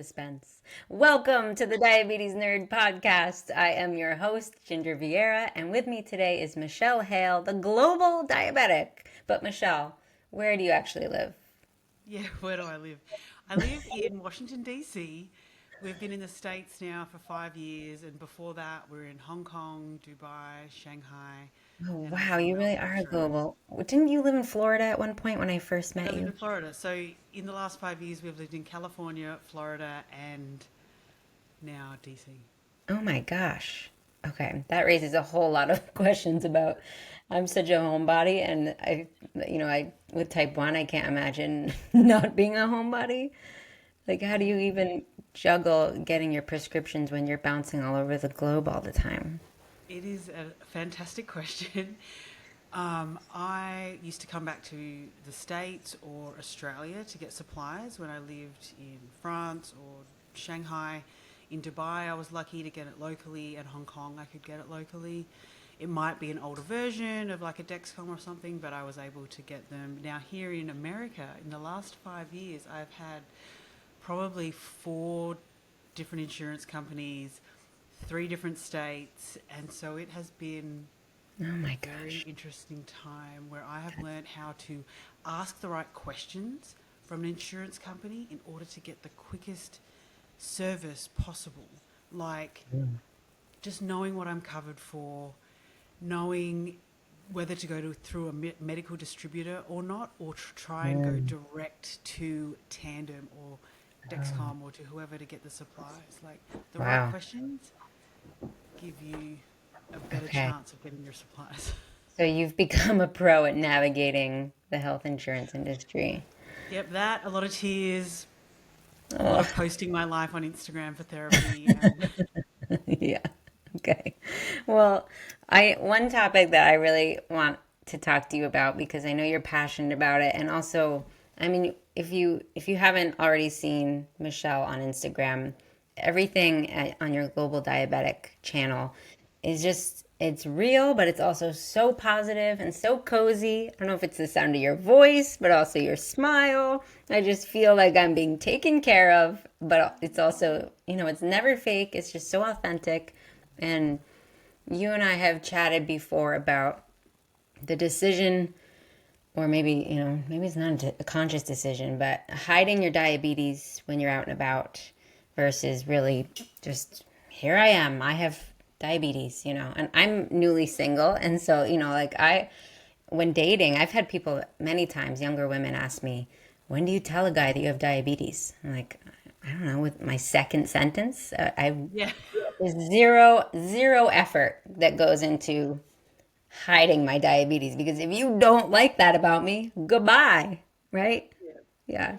Suspense. Welcome to the Diabetes Nerd Podcast. I am your host, Ginger Vieira, and with me today is Michelle Hale, the global diabetic. But Michelle, where do you actually live? Yeah, where do I live? I live in Washington, D.C. We've been in the States now for 5 years, and before that, we're in Hong Kong, Dubai, Shanghai, Oh, and I'm wow, from you really Melbourne, are a Australia. global. Didn't you live in Florida at one point when I first I met live you? in Florida. So in the last 5 years, we've lived in California, Florida, and now DC. Oh my gosh. Okay, that raises a whole lot of questions about. I'm such a homebody, and I with type 1, I can't imagine not being a homebody. Like, how do Yeah. you even juggle getting your prescriptions when you're bouncing all over the globe all the time? It is a fantastic question. I used to come back to the States or Australia to get supplies when I lived in France or Shanghai. In Dubai, I was lucky to get it locally, and Hong Kong, I could get it locally. It might be an older version of like a Dexcom or something, but I was able to get them. Now, here in America, in the last 5 years, I've had probably four different insurance companies, three different states, and so it has been Oh a my very gosh. interesting time where I have learned how to ask the right questions from an insurance company in order to get the quickest service possible. Like just knowing what I'm covered for, knowing whether to go through a medical distributor or not, or try and go Mm. direct to Tandem or Oh, Dexcom or to whoever to get the supplies. Like the right wow. questions give you a better Okay. chance of getting your supplies. So you've become a pro at navigating the health insurance industry. Yep, that, a lot of tears, a lot Oh, of posting my life on Instagram for therapy, and yeah. Okay. Well, I one topic that I really want to talk to you about because I know you're passionate about it, and also, I mean, if you haven't already seen Michelle on Instagram, everything on your global diabetic channel is just it's real, but it's also so positive and so cozy. I don't know if it's the sound of your voice, but also your smile. I just feel like I'm being taken care of, but it's also, it's never fake. It's just so authentic. And you and I have chatted before about the decision, or maybe, maybe it's not a conscious decision, but hiding your diabetes when you're out and about versus really just, here I am. I have diabetes, and I'm newly single. And so, like when dating, I've had people many times, younger women, ask me, when do you tell a guy that you have diabetes? I'm like, I don't know, with my second sentence. yeah, There's zero effort that goes into hiding my diabetes because if you don't like that about me, goodbye, right? Yeah. yeah.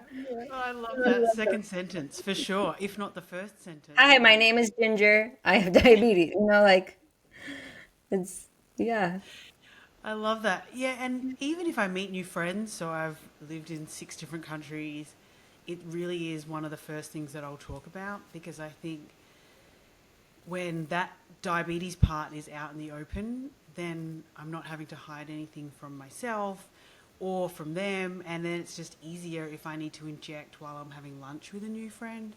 Oh, I love that second sentence for sure, if not the first sentence. Hi, my Like, name is Ginger. I have diabetes. Like it's yeah. I love that. Yeah, and even if I meet new friends, so I've lived in six different countries, it really is one of the first things that I'll talk about because I think when that diabetes part is out in the open, then I'm not having to hide anything from myself or from them. And then it's just easier if I need to inject while I'm having lunch with a new friend.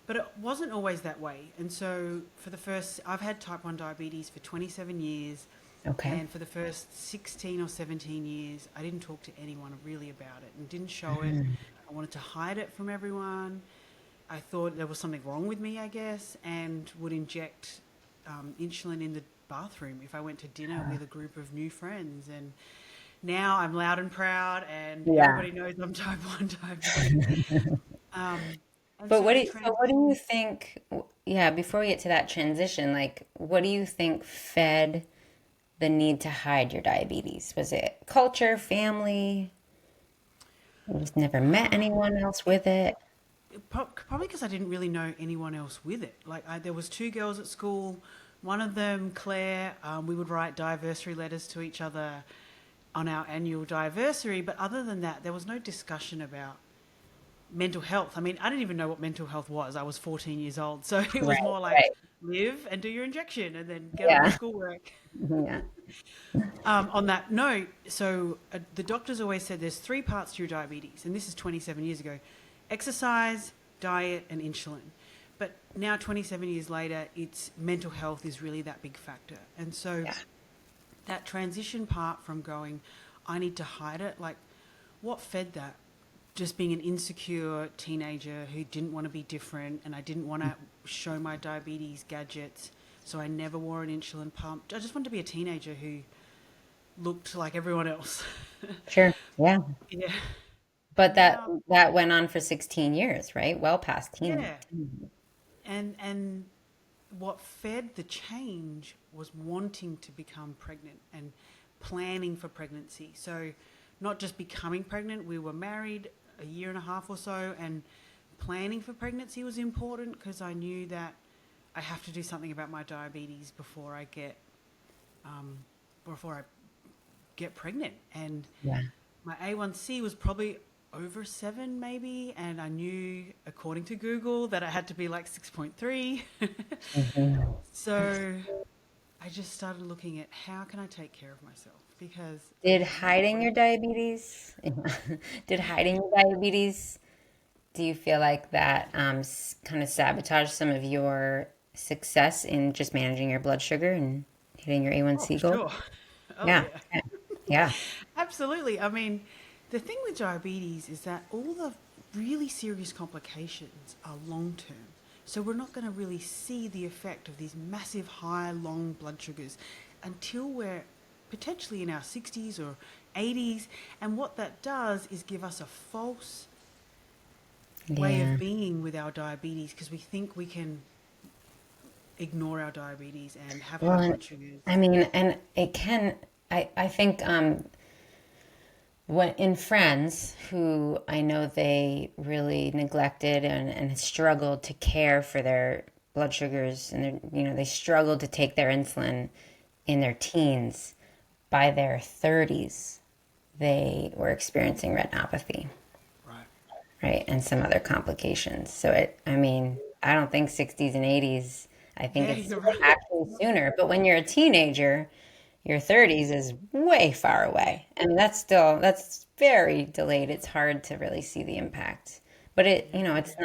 But it wasn't always that way. And so I've had type 1 diabetes for 27 years. Okay. And for the first 16 or 17 years, I didn't talk to anyone really about it and didn't show it. Mhm. I wanted to hide it from everyone. I thought there was something wrong with me, I guess, and would inject insulin in the bathroom if I went to dinner with a group of new friends. And now I'm loud and proud, and Yeah. everybody knows I'm type 1 diabetic. Um, and But so the what do you transition, think? Yeah, before we get to that transition, like, what do you think fed the need to hide your diabetes? Was it culture, family? You just never met anyone else with it? probably because I didn't really know anyone else with it. There was two girls at school. One of them, Claire, we would write diversary letters to each other on our annual diversary. But other than that, there was no discussion about mental health. I mean, I didn't even know what mental health was. I was 14 years old. So it Right, was more like right. live and do your injection and then get on with Yeah. schoolwork. Yeah. On that note, the doctors always said there's three parts to your diabetes, and this is 27 years ago: exercise, diet and insulin. But now, 27 years later, it's mental health is really that big factor. And so Yeah. that transition part from going, I need to hide it, like what fed that? Just being an insecure teenager who didn't want to be different, and I didn't want to show my diabetes gadgets, so I never wore an insulin pump. I just wanted to be a teenager who looked like everyone else. Sure. Yeah. Yeah. But And now, that went on for 16 years, right? Well past teen. yeah. And what fed the change was wanting to become pregnant and planning for pregnancy. So not just becoming pregnant, we were married a year and a half or so, and planning for pregnancy was important because I knew that I have to do something about my diabetes before I get pregnant. And Yeah. my A1C was probably over 7 maybe, and I knew according to Google that it had to be like 6.3. Mhm. So I just started looking at how can I take care of myself because I Did have my hiding your body. diabetes, did hiding your diabetes, do you feel like that kind of sabotaged some of your success in just managing your blood sugar and hitting your Oh, A1C for goal? sure. Oh Yeah. yeah. Yeah. Yeah. Absolutely. I mean, the thing with diabetes is that all the really serious complications are long term. So we're not going to really see the effect of these massive high long blood sugars until we're potentially in our 60s or 80s. And what that does is give us a false way Yeah. of being with our diabetes because we think we can ignore our diabetes and have Well, high and, blood sugars. I mean, and it can, I think when in friends who I know they really neglected and struggled to care for their blood sugars and they struggled to take their insulin in their teens. By their 30s, they were experiencing retinopathy, Right. right? And some other complications. So I mean, I don't think 60s and 80s, I think Yeah, it's you're right. actually sooner. But when you're a teenager, your 30s is way far away. I mean, that's very delayed. It's hard to really see the impact. But Yeah. it's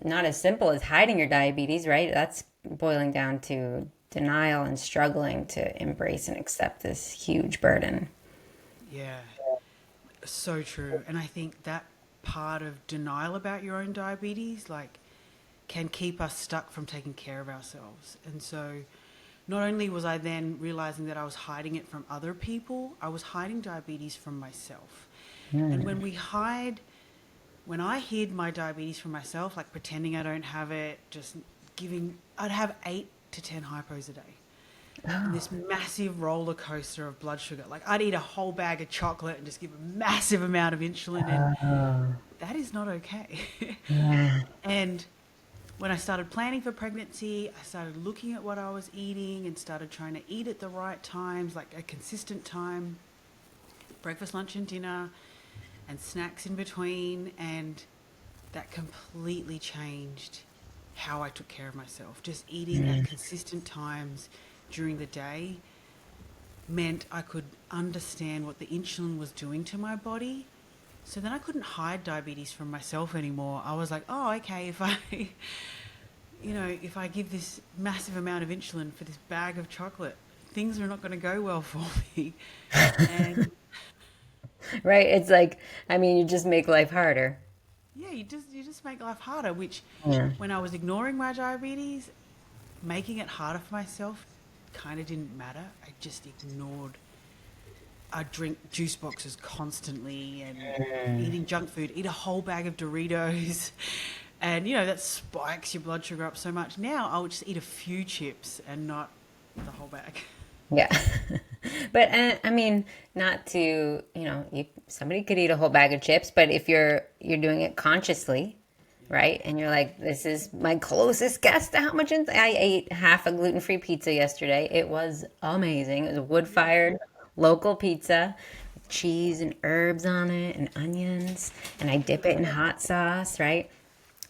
not as simple as hiding your diabetes, right? That's boiling down to denial and struggling to embrace and accept this huge burden. Yeah. So true. And I think that part of denial about your own diabetes, like, can keep us stuck from taking care of ourselves. And so, not only was I then realizing that I was hiding it from other people, I was hiding diabetes from myself. And Mm. when I hid my diabetes from myself, like pretending I don't have it, I'd have 8 to 10 hypos a day. And Oh, this massive roller coaster of blood sugar. Like I'd eat a whole bag of chocolate and just give a massive amount of insulin, and oh, that is not okay. yeah. And when I started planning for pregnancy, I started looking at what I was eating and started trying to eat at the right times, like a consistent time, breakfast, lunch, and dinner, and snacks in between. And that completely changed how I took care of myself. Just eating at Mm. consistent times during the day meant I could understand what the insulin was doing to my body. So then I couldn't hide diabetes from myself anymore. I was like, oh, okay, if I give this massive amount of insulin for this bag of chocolate, things are not going to go well for me. And Right? It's like, I mean, you just make life harder. yeah, you just make life harder, which Yeah. when I was ignoring my diabetes, making it harder for myself kind of didn't matter. I just ignored. I drink juice boxes constantly and eating junk food, eat a whole bag of Doritos. And, that spikes your blood sugar up so much. Now I would just eat a few chips and not the whole bag. Yeah. But I mean, not to, somebody could eat a whole bag of chips, but if you're doing it consciously, right? And you're like, this is my closest guess to how much I ate half a gluten-free pizza yesterday. It was amazing. It was a wood-fired local pizza with cheese and herbs on it and onions, and I dip it in hot sauce, right?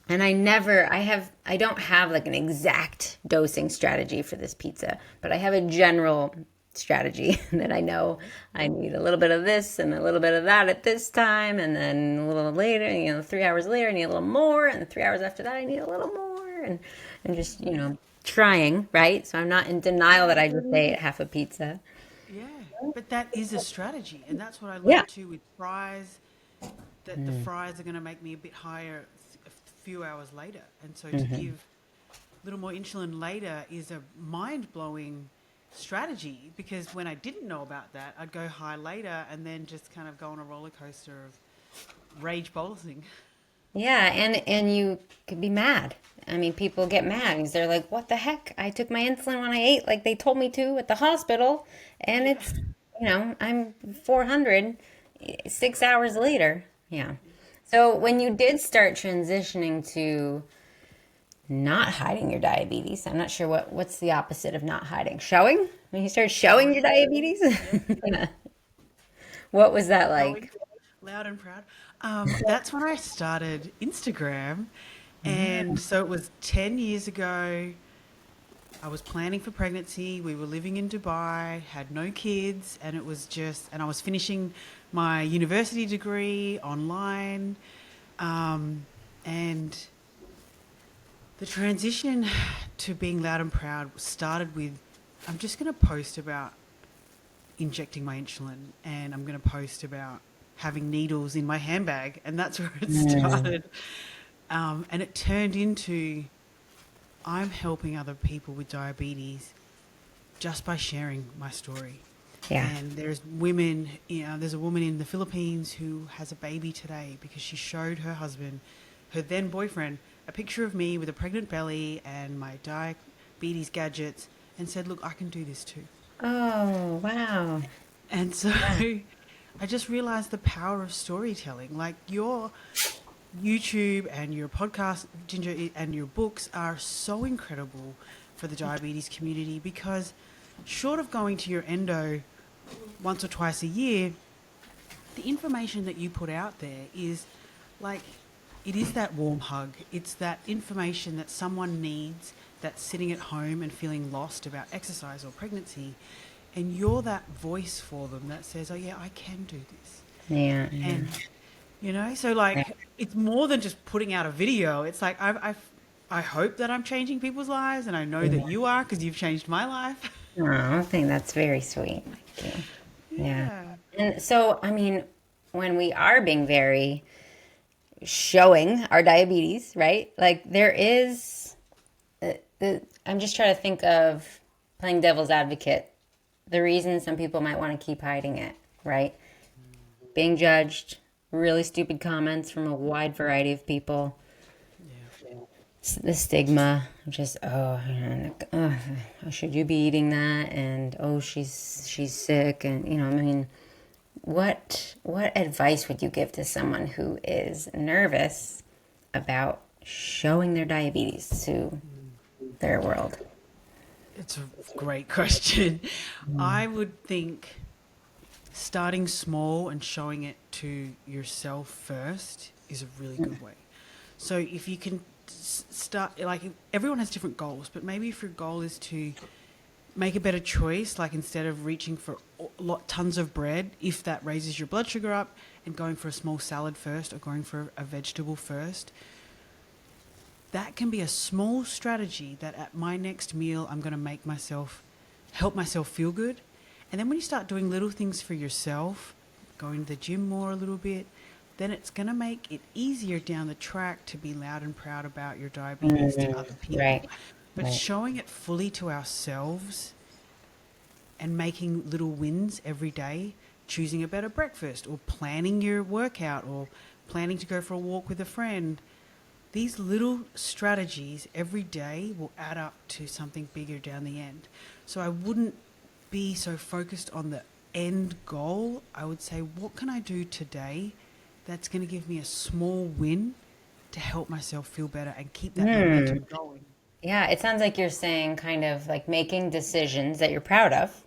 And I don't have like an exact dosing strategy for this pizza, but I have a general strategy that I know I need a little bit of this and a little bit of that at this time, and then a little later, 3 hours later, I need a little more, and 3 hours after that, I need a little more, and just trying, right? So I'm not in denial that I just ate half a pizza. Yeah, but that is a strategy, and that's what I Yeah. learned too with fries. That the fries are going to make me a bit higher a few hours later, and so to Hmm. give a little more insulin later is a mind blowing strategy because when I didn't know about that, I'd go high later and then just kind of go on a roller coaster of rage bolusing. Yeah, and you could be mad. I mean, people get mad because they're like, "What the heck? I took my insulin when I ate like they told me to at the hospital, and Yeah. I'm 400 6 hours later." Yeah. So when you did start transitioning to not hiding your diabetes, I'm not sure what's the opposite of not hiding. Showing? When you started showing your Showing. diabetes? Yep. Yeah. What was that Showing. like? Loud and proud. That's when I started Instagram. And so it was 10 years ago. I was planning for pregnancy. We were living in Dubai, had no kids, and it was just, and I was finishing my university degree online. And the transition to being loud and proud started with I'm just going to post about injecting my insulin and I'm going to post about having needles in my handbag. And that's where it Mm, started. And it turned into I'm helping other people with diabetes just by sharing my story. yeah. And there's women, there's a woman in the Philippines who has a baby today because she showed her husband, her then boyfriend, a picture of me with a pregnant belly and my diabetes gadgets and said, look, I can do this too. Oh, wow. And so Yeah. I just realized the power of storytelling. Like your YouTube and your podcast, Ginger, and your books are so incredible for the diabetes community because short of going to your endo once or twice a year, the information that you put out there is like, it is that warm hug. It's that information that someone needs that's sitting at home and feeling lost about exercise or pregnancy. And you're that voice for them that says, oh, yeah, I can do this. Yeah. Yeah. And, so like, it's more than just putting out a video. It's like, I hope that I'm changing people's lives, and I know that Yeah. you are because you've changed my life. Oh, I think that's very sweet. Thank you. Yeah. Yeah. And so, I mean, when we are being very showing our diabetes, right? Like there is, I'm just trying to think of playing devil's advocate. The reason some people might want to keep hiding it, right? Being judged, really stupid comments from a wide variety of people, Yeah. the stigma, just should you be eating that? And oh, she's sick, and I mean, what advice would you give to someone who is nervous about showing their diabetes to their world? It's a great question. I would think starting small and showing it to yourself first is a really good way. So if you can start, like everyone has different goals, but maybe if your goal is to make a better choice, like instead of reaching for tons of bread, if that raises your blood sugar up, and going for a small salad first or going for a vegetable first, that can be a small strategy that at my next meal, I'm going to help myself feel good. And then when you start doing little things for yourself, going to the gym more a little bit, then it's going to make it easier down the track to be loud and proud about your diabetes to other people. Right, But right. showing it fully to ourselves and making little wins every day, choosing a better breakfast or planning your workout or planning to go for a walk with a friend, these little strategies every day will add up to something bigger down the end. So I wouldn't be so focused on the end goal. I would say, what can I do today that's going to give me a small win to help myself feel better and keep that Hmm. momentum going? Yeah, it sounds like you're saying kind of like making decisions that you're proud of,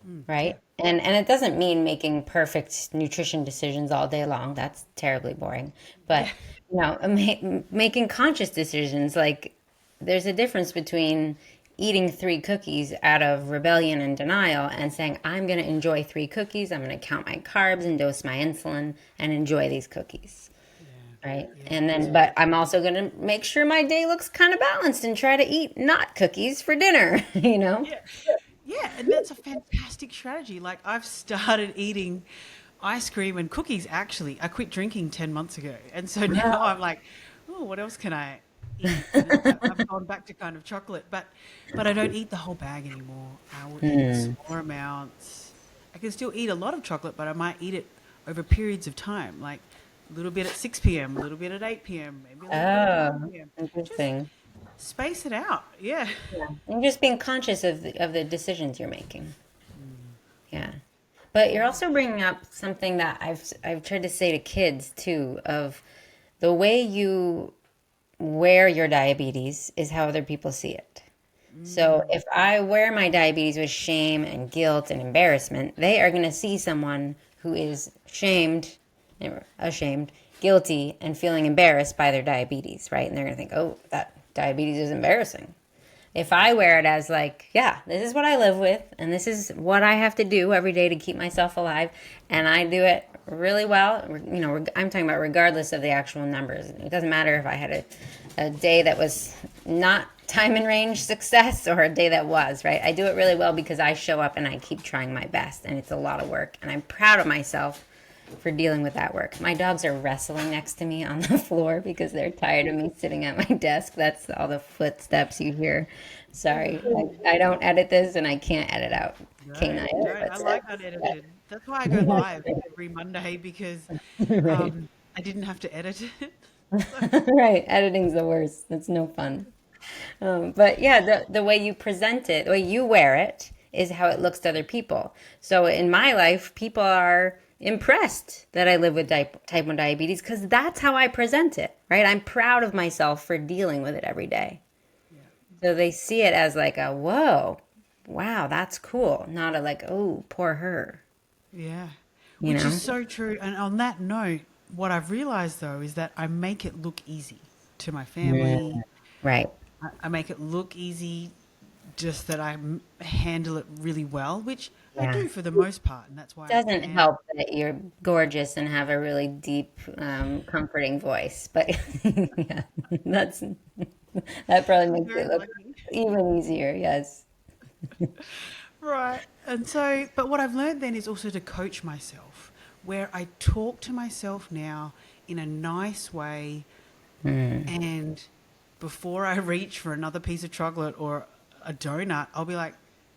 Yeah. right? And it doesn't mean making perfect nutrition decisions all day long. That's terribly boring. Yeah. But making conscious decisions, like there's a difference between eating 3 cookies out of rebellion and denial and saying, I'm going to enjoy 3 cookies. I'm going to count my carbs and dose my insulin and enjoy these cookies. Yeah. Right. Yeah. And That's then, but I'm also going to make sure my day looks kind of balanced and try to eat not cookies for dinner, you know? yeah. Yeah, and that's a fantastic strategy. Like I've started eating ice cream and cookies actually. I quit drinking 10 months ago. And so now I'm like, oh, what else can I eat? And I've gone back to kind of chocolate, but I don't eat the whole bag anymore. I will eat Hmm. smaller amounts. I can still eat a lot of chocolate, but I might eat it over periods of time, like a little bit at 6 p.m., a little bit at 8 p.m., maybe a little bit at 9 Oh, p.m. Just interesting. space it out. Yeah. Yeah. And just being conscious of the decisions you're making. Yeah. But you're also bringing up something that I've tried to say to kids too of the way you wear your diabetes is how other people see it. So Mm. if I wear my diabetes with shame and guilt and embarrassment, they are going to see someone who is shamed, ashamed, guilty, and feeling embarrassed by their diabetes, right? And they're going to think, oh, that diabetes is embarrassing. If I wear it as like, yeah, this is what I live with, and this is what I have to do every day to keep myself alive, and I do it really well. I'm talking about regardless of the actual numbers. It doesn't matter if I had a day that was not time and range success or a day that was, right? I do it really well because I show up and I keep trying my best, and it's a lot of work, and I'm proud of myself for dealing with that work. My dogs are wrestling next to me on the floor because they're tired of me sitting at my desk. That's all the footsteps you hear. Sorry, I don't edit this and I can't edit out No, canine don't. I like footsteps. unedited. That's why I go live every Monday because Right. I didn't have to edit it. So, Right. Editing's the worst. It's no fun. But yeah, the way you present it, the way you wear it, is how it looks to other people. So in my life, people are impressed that I live with type 1 diabetes because that's how I present it, right? I'm proud of myself for dealing with it every day. yeah, So they see it as like a, whoa, wow, that's cool. Not a like, oh, poor her, yeah, you which is know? so true. And on that note, what I've realized though is that I make it look easy to my Yeah. family. Right. I make it look easy, just that handle it really well, which I Yeah. do for the most part, and that's why I Doesn't can. help that you're gorgeous and have a really deep, comforting voice, but yeah, that's that probably I'm makes it very look lucky. even easier. Yes. Right. And so, but what I've learned then is also to coach myself, where I talk to myself now in a nice way. Mm. And before I reach for another piece of chocolate or a donut, I'll be like,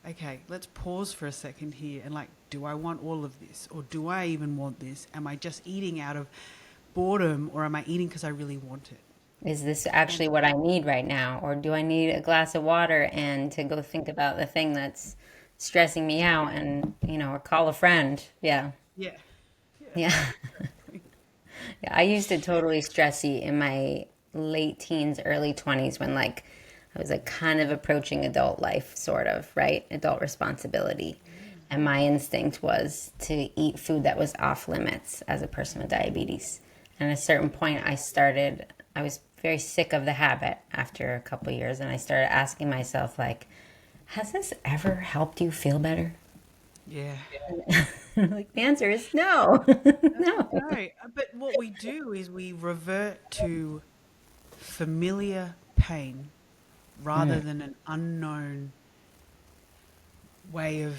okay, let's pause for a second here. And like, do I want all of this? Or do I even want this? Am I just eating out of boredom or am I eating because I really want it? Is this And actually what I need right now, or do I need a glass of water and to go think about the thing that's stressing me out and or call a friend? Yeah. yeah, yeah, Yeah. exactly. Yeah, I used to totally stress eat in my late teens, early 20s when like I was like kind of approaching adult life, sort of, right? Adult responsibility. And my instinct was to eat food that was off limits as a person with diabetes. And at a certain point, I was very sick of the habit after a couple of years. And I started asking myself, like, has this ever helped you feel better? Yeah. Like, the answer is no. No. No, but what we do is we revert to familiar pain rather Mm, than an unknown way of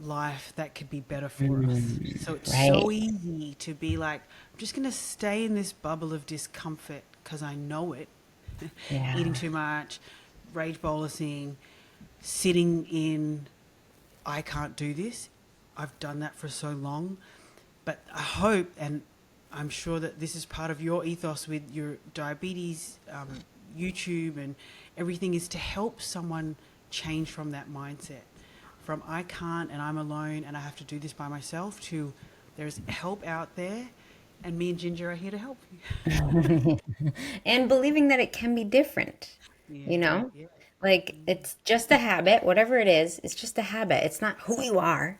life that could be better for us. So it's right. so easy to be like, I'm just going to stay in this bubble of discomfort because I know it. Eating Yeah. too much, rage bolusing, sitting in, I can't do this. I've done that for so long. But I hope, and I'm sure that this is part of your ethos with your diabetes, YouTube, and everything, is to help someone change from that mindset. From I can't and I'm alone and I have to do this by myself to there's help out there and me and Ginger are here to help you. And believing that it can be different, Yeah, you know? yeah. Like it's just a habit, whatever it is, it's just a habit. It's not who you are.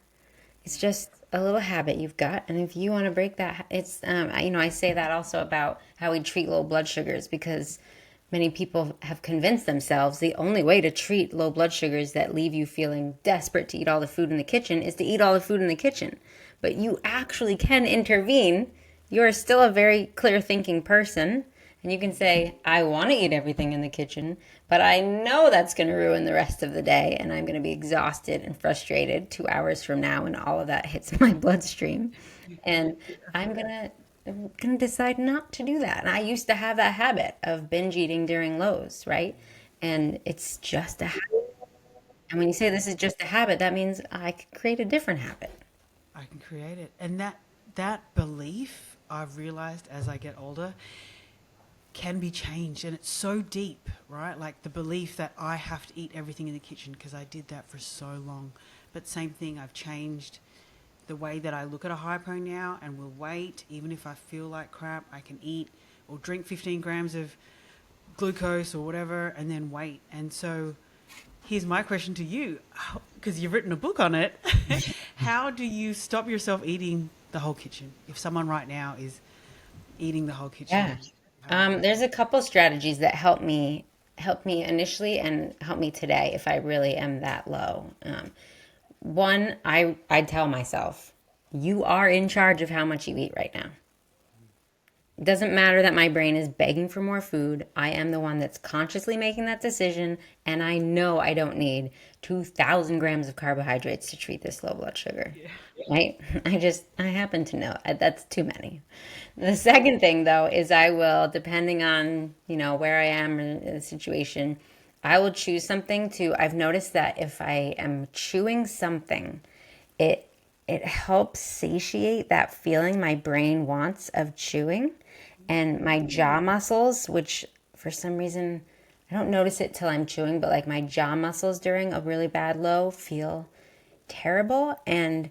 It's just a little habit you've got. And if you want to break that, it's, I say that also about how we treat low blood sugars because many people have convinced themselves the only way to treat low blood sugars that leave you feeling desperate to eat all the food in the kitchen is to eat all the food in the kitchen. But you actually can intervene. You're still a very clear thinking person. And you can say, I want to eat everything in the kitchen, but I know that's going to ruin the rest of the day. And I'm going to be exhausted and frustrated 2 hours from now when all of that hits my bloodstream. And I'm gonna decide not to do that. And I used to have that habit of binge eating during lows, right? And it's just a habit. And when you say this is just a habit, that means I can create a different habit. I can create it. And that belief, I've realized as I get older, can be changed, and it's so deep, right? Like the belief that I have to eat everything in the kitchen because I did that for so long. But same thing, I've changed the way that I look at a hypo now and will wait. Even if I feel like crap, I can eat or drink 15 grams of glucose or whatever and then wait. And so here's my question to you, because you've written a book on it. How do you stop yourself eating the whole kitchen? If someone right now is eating the whole Yeah. kitchen, how would they? There's a couple strategies that help me initially and help me today if I really am that low. One, I tell myself, you are in charge of how much you eat right now. It doesn't matter that my brain is begging for more food. I am the one that's consciously making that decision, and I know I don't need 2,000 grams of carbohydrates to treat this low blood sugar. Right? I happen to know that's too many. The second thing, though, is I will, depending on, where I am in the situation, I will choose something I've noticed that if I am chewing something, it it helps satiate that feeling my brain wants of chewing, and my jaw muscles, which for some reason I don't notice it till I'm chewing, but like my jaw muscles during a really bad low feel terrible, and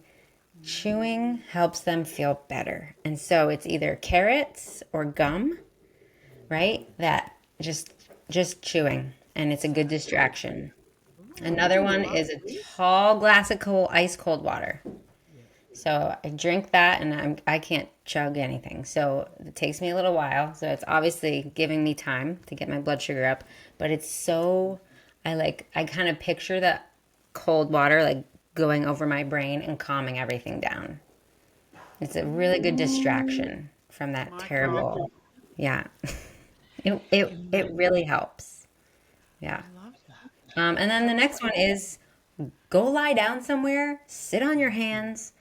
chewing helps them feel better. And so it's either carrots or gum, right? That just chewing, and it's a good distraction. Another Ooh, I one love is a this. tall glass of ice cold water. Yeah. So I drink that, and I can't chug anything. So it takes me a little while. So it's obviously giving me time to get my blood sugar up, but it's so I kind of picture that cold water like going over my brain and calming everything down. It's a really good distraction from that My God, terrible. Yeah. It really helps. Yeah. I love that. And then the next one is go lie down somewhere, sit on your hands,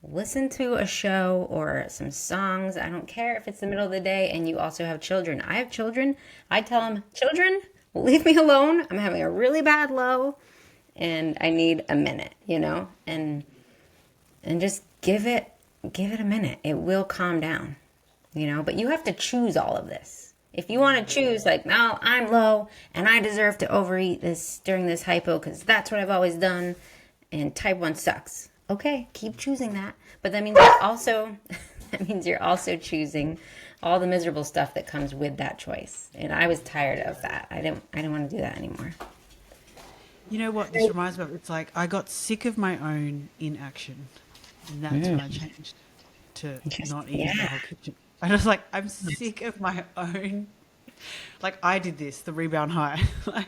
listen to a show or some songs. I don't care if it's the middle of the day and you also have children. I have children. I tell them, children, leave me alone. I'm having a really bad low and I need a minute, and just give it a minute. It will calm down, but you have to choose all of this. If you want to choose, like, no, I'm low and I deserve to overeat this during this hypo because that's what I've always done, and type 1 sucks. Okay, keep choosing that. But that means you're also choosing all the miserable stuff that comes with that choice. And I was tired of that. I didn't want to do that anymore. You know what this reminds me of? It's like I got sick of my own inaction, and that's when I changed to not eating the Yeah. whole kitchen. I was like, I'm sick of my own. Like I did this, the rebound high. Like,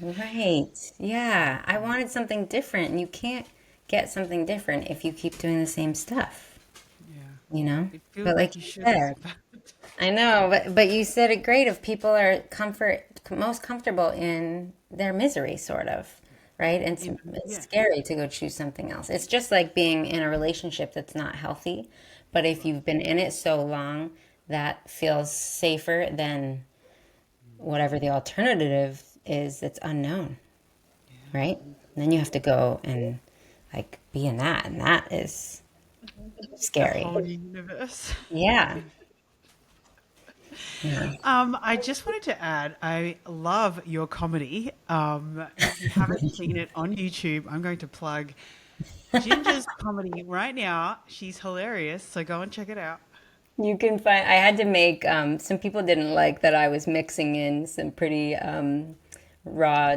Right. Yeah. I wanted something different, and you can't get something different if you keep doing the same stuff, yeah, you know? it feels But like like you you should. said, I know, but you said it great. If people are most comfortable in their misery, sort of, right? And it's Yeah, scary to go choose something else. It's just like being in a relationship that's not healthy. But if you've been in it so long, that feels safer than whatever the alternative is that's unknown, right? And then you have to go and like be in that, and that is a scary. whole new universe. Yeah. Yeah. I just wanted to add, I love your comedy. If you haven't seen it on YouTube, I'm going to plug Ginger's comedy right now. She's hilarious, so go and check it out. You can find, I had to make, some people didn't like that I was mixing in some pretty raw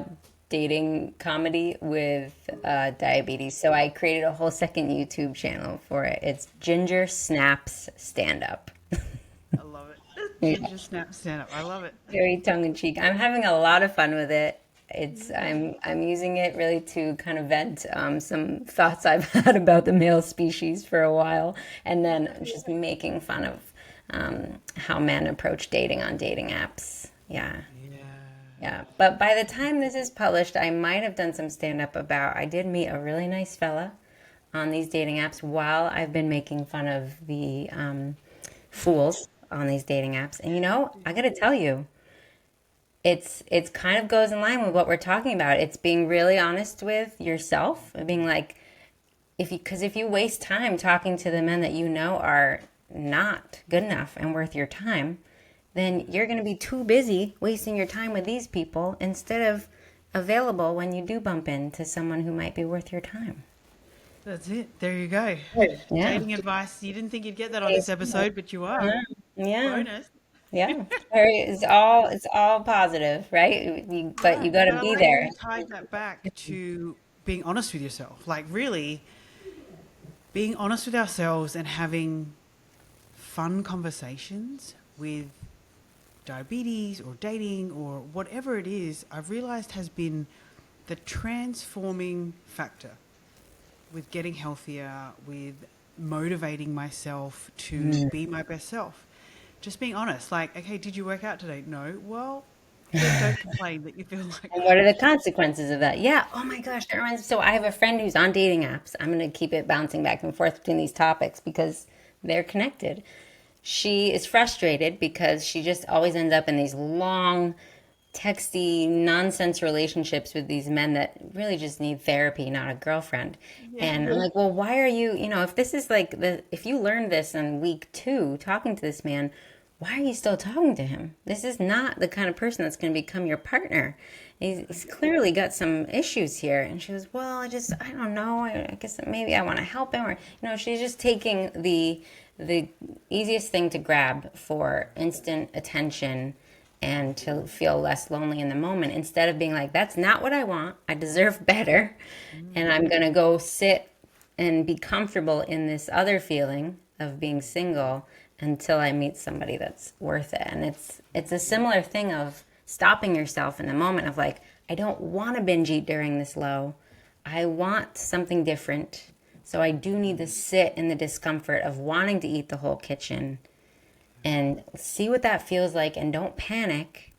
dating comedy with diabetes. So I created a whole second YouTube channel for it. It's Ginger Snaps Stand Up. I love it. Ginger snap stand up. I love it. Very tongue in cheek. I'm having a lot of fun with it. I'm using it really to kind of vent some thoughts I've had about the male species for a while, and then just making fun of how men approach dating on dating apps. Yeah. Yeah. Yeah, but by the time this is published, I might have done some stand up about. I did meet a really nice fella on these dating apps while I've been making fun of the fools on these dating apps. And I got to tell you, it's kind of goes in line with what we're talking about. It's being really honest with yourself, and being like, if you waste time talking to the men that you know are not good enough and worth your time, then you're going to be too busy wasting your time with these people instead of available when you do bump into someone who might be worth your time. That's it. There you go. Yeah. Dating advice. You didn't think you'd get that on this episode, but you are. Yeah. Bonus. Yeah. It's all positive, right? But Yeah. you got But to I be like that there. you tied that back to being honest with yourself. Like, really being honest with ourselves and having fun conversations with diabetes or dating or whatever it is, I've realized has been the transforming factor with getting healthier, with motivating myself to be my best self. Just being honest, like, okay, did you work out today? No. Well, then don't complain that you feel like And what are the shit. consequences of that? Yeah. Oh my gosh, that reminds me. So I have a friend who's on dating apps. I'm going to keep it bouncing back and forth between these topics because they're connected. She is frustrated because she just always ends up in these long, texty, nonsense relationships with these men that really just need therapy, not a girlfriend. Yeah. And I'm like, well, why are you, if this is like if you learned this in week 2, talking to this man, why are you still talking to him? This is not the kind of person that's going to become your partner. He's clearly got some issues here. And she goes, well, I don't know. I guess maybe I want to help him. Or, she's just taking the easiest thing to grab for instant attention and to feel less lonely in the moment instead of being like, that's not what I want. I deserve better. And I'm going to go sit and be comfortable in this other feeling of being single until I meet somebody that's worth it. And it's a similar thing of stopping yourself in the moment of like, I don't want to binge eat during this low. I want something different. So I do need to sit in the discomfort of wanting to eat the whole kitchen and see what that feels like, and don't panic,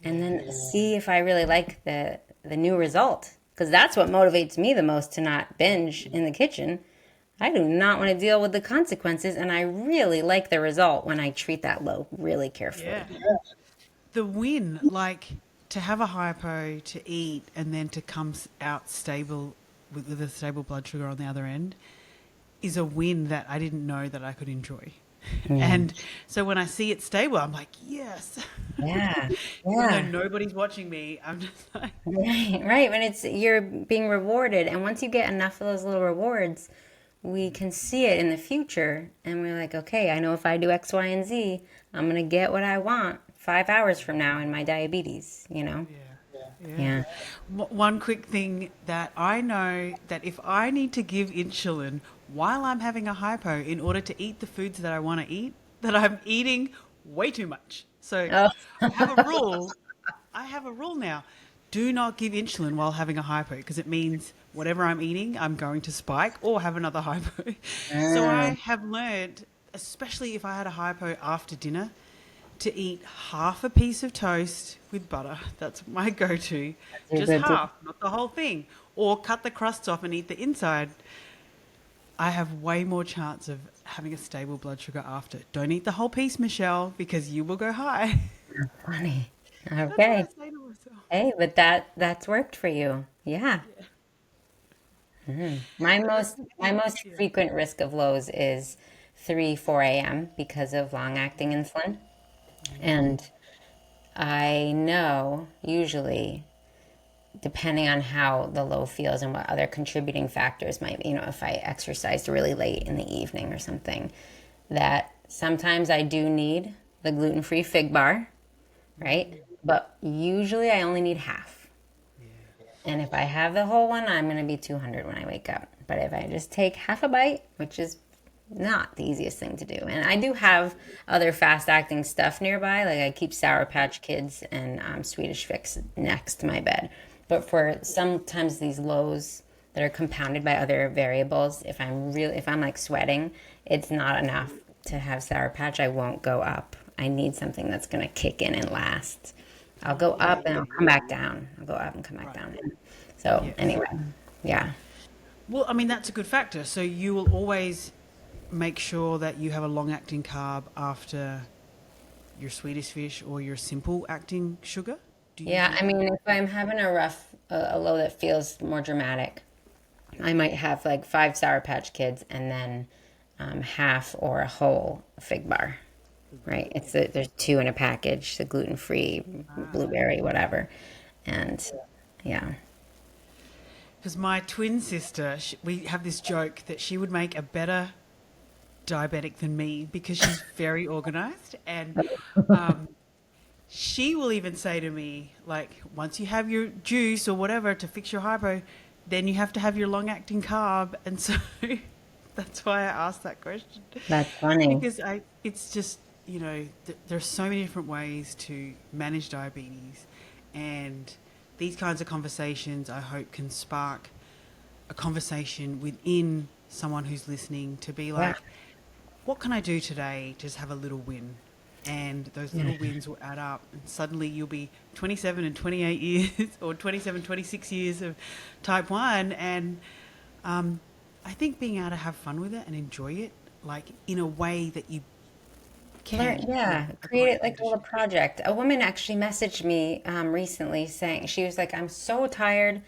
and then see if I really like the new result, because that's what motivates me the most, to not binge in the kitchen. I do not want to deal with the consequences, and I really like the result when I treat that low really carefully. Yeah. The win, like to have a hypo, to eat, and then to come out stable with a stable blood sugar on the other end is a win that I didn't know that I could enjoy. And so when I see it stable, I'm like, yes. Yeah, Even though yeah. nobody's watching me, I'm just like, Right, right. When you're being rewarded, and once you get enough of those little rewards, we can see it in the future, and we're like, okay, I know if I do X, Y, and Z, I'm gonna get what I want 5 hours from now in my diabetes. yeah. Yeah. One quick thing that I know, that if I need to give insulin while I'm having a hypo in order to eat the foods that I want to eat, that I'm eating way too much. So Oh. I have a rule. I have a rule now. Do not give insulin while having a hypo, because it means whatever I'm eating, I'm going to spike or have another hypo. So I have learned, especially if I had a hypo after dinner, to eat half a piece of toast with butter. That's my go-to. You're Just good to. half, not the whole thing. Or cut the crusts off and eat the inside. I have way more chance of having a stable blood sugar after. Don't eat the whole piece, Michelle, because you will go high. Funny. That's what I Okay. say to myself. Hey, but that's worked for you. Yeah. My But that's most the my thing. most Yeah. frequent risk of lows is 3, 4 a.m. because of long acting insulin. And I know usually, depending on how the low feels and what other contributing factors might, if I exercised really late in the evening or something, that sometimes I do need the gluten-free fig bar, right? But usually I only need half. And if I have the whole one, I'm going to be 200 when I wake up. But if I just take half a bite, which is not the easiest thing to do. And I do have other fast acting stuff nearby. Like I keep Sour Patch Kids and Swedish Fix next to my bed. But for sometimes these lows that are compounded by other variables, if I'm like sweating, it's not enough to have Sour Patch. I won't go up. I need something that's going to kick in and last. I'll go Yeah, up and I'll come back down. I'll go up and come back right. down. So Yes. anyway, yeah. Well, I mean, that's a good factor. So you will always make sure that you have a long acting carb after your Swedish fish or your simple acting sugar. Do you Yeah, do I that? mean, if I'm having a low that feels more dramatic, I might have like five Sour Patch Kids and then half or a whole fig bar, right? There's two in a package, the gluten free, Ah. blueberry, whatever, and yeah, Because my twin sister, we have this joke that she would make a better diabetic than me because she's very organized. And um, she will even say to me, like, once you have your juice or whatever to fix your hypo, then you have to have your long acting carb. And so that's why I asked that question. that's funny. Because it's just, there's so many different ways to manage diabetes. And these kinds of conversations, I hope, can spark a conversation within someone who's listening to be Yeah, like, what can I do today to just have a little win? And those yeah. little wins will add up. And suddenly you'll be 27 and 28 years or 27, 26 years of type 1. And I think being able to have fun with it and enjoy it, like in a way that you Learn, can with yeah, a create chronic it like a little condition. project. A woman actually messaged me recently saying, she was like, I'm so tired.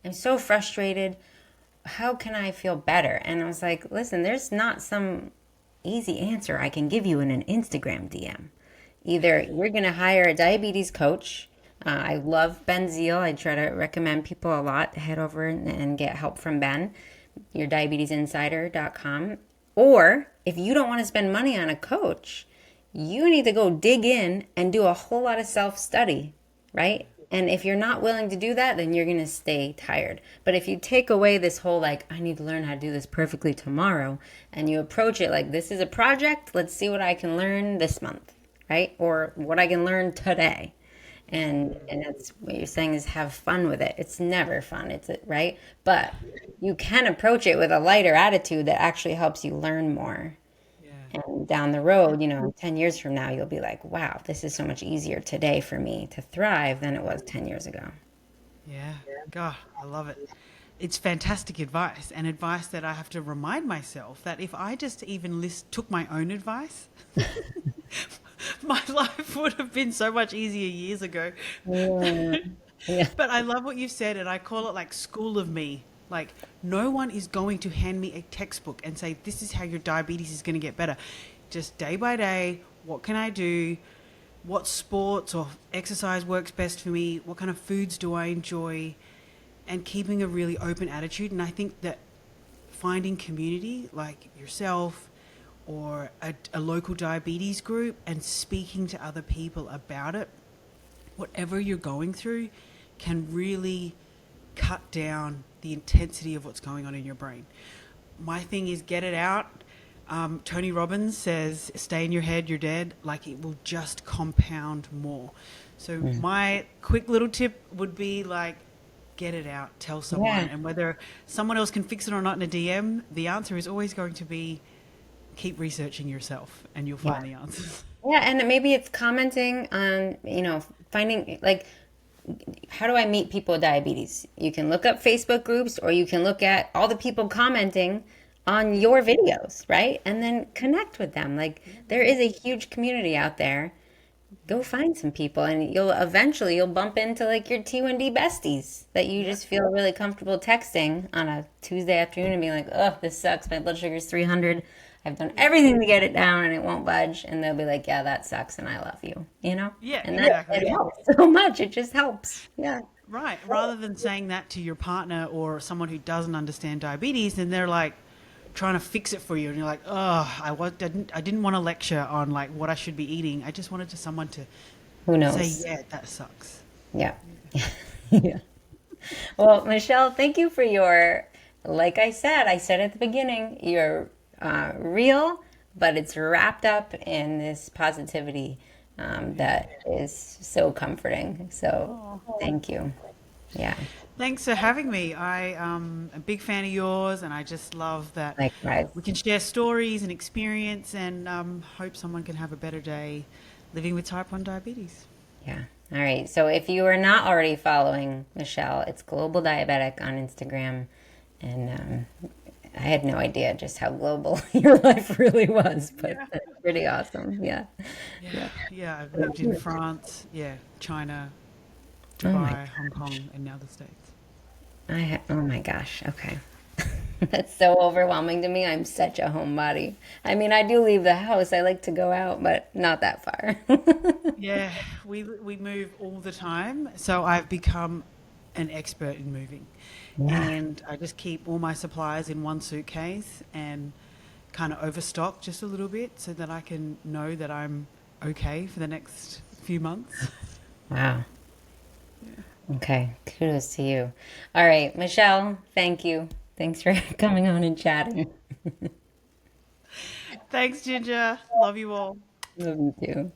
I'm so frustrated. How can I feel better? And I was like, listen, there's not some easy answer I can give you in an Instagram DM. Either you're going to hire a diabetes coach. I love Ben Zeal. I try to recommend people a lot to head over and get help from Ben, yourdiabetesinsider.com. Or if you don't want to spend money on a coach, you need to go dig in and do a whole lot of self study, right? And if you're not willing to do that, then you're going to stay tired. But if you take away this whole, like, I need to learn how to do this perfectly tomorrow, and you approach it like, this is a project, let's see what I can learn this month, right? Or what I can learn today. And that's what you're saying is have fun with it. It's never fun, it's right? But you can approach it with a lighter attitude that actually helps you learn more. Yeah. And down the road, 10 years from now, you'll be like, wow, this is so much easier today for me to thrive than it was 10 years ago. Yeah. God, I love it. It's fantastic advice and advice that I have to remind myself that if I just even took my own advice, my life would have been so much easier years ago. Yeah. Yeah. But I love what you said, and I call it like school of me. Like, no one is going to hand me a textbook and say, this is how your diabetes is going to get better. Just day by day, what can I do? What sports or exercise works best for me? What kind of foods do I enjoy? And keeping a really open attitude. And I think that finding community like yourself or a local diabetes group and speaking to other people about it, whatever you're going through, can really cut down the intensity of what's going on in your brain. My thing is get it out. Tony Robbins says, stay in your head, you're dead. Like it will just compound more. So my quick little tip would be like, get it out, tell someone. Yeah. And whether someone else can fix it or not in a DM, the answer is always going to be keep researching yourself and you'll Yeah. find the answers. Yeah. And maybe it's commenting on, finding like, how do I meet people with diabetes? You can look up Facebook groups or you can look at all the people commenting on your videos, right? And then connect with them. Like there is a huge community out there. Go find some people and you'll bump into like your T1D besties that you Yeah. just feel really comfortable texting on a Tuesday afternoon and being like, oh, this sucks. My blood sugar's 300. I've done everything to get it down and it won't budge. And they'll be like, yeah, that sucks and I love you, Yeah, And that exactly. it helps so much. It just helps. Yeah. Right. Rather than saying that to your partner or someone who doesn't understand diabetes, and they're like trying to fix it for you, and you're like, oh, I didn't want to lecture on like what I should be eating. I just wanted someone to Who say, knows? yeah, that sucks. Yeah. Yeah. Well, Michelle, thank you for your, like I said at the beginning, your real, but it's wrapped up in this positivity that is so comforting. So Oh, thank you. Yeah, thanks for having me. I'm a big fan of yours, and I just love that likewise. we can share stories and experience, and hope someone can have a better day living with type 1 diabetes. Yeah. All right. So if you are not already following Michelle, it's Global Diabetic on Instagram. And I had no idea just how global your life really was, but Yeah. that's pretty awesome. Yeah. Yeah, Yeah. yeah. I've lived in France, yeah, China, Oh my Dubai, Hong Kong, and now the States. oh my gosh. Okay. That's so overwhelming to me. I'm such a homebody. I mean, I do leave the house. I like to go out, but not that far. Yeah, we move all the time, so I've become an expert in moving, Yeah. and I just keep all my supplies in one suitcase and kind of overstock just a little bit so that I can know that I'm okay for the next few months. Wow. Okay. Kudos to you. All right, Michelle, thank you. Thanks for coming on and chatting. Thanks, Ginger. Love you all. Love you too.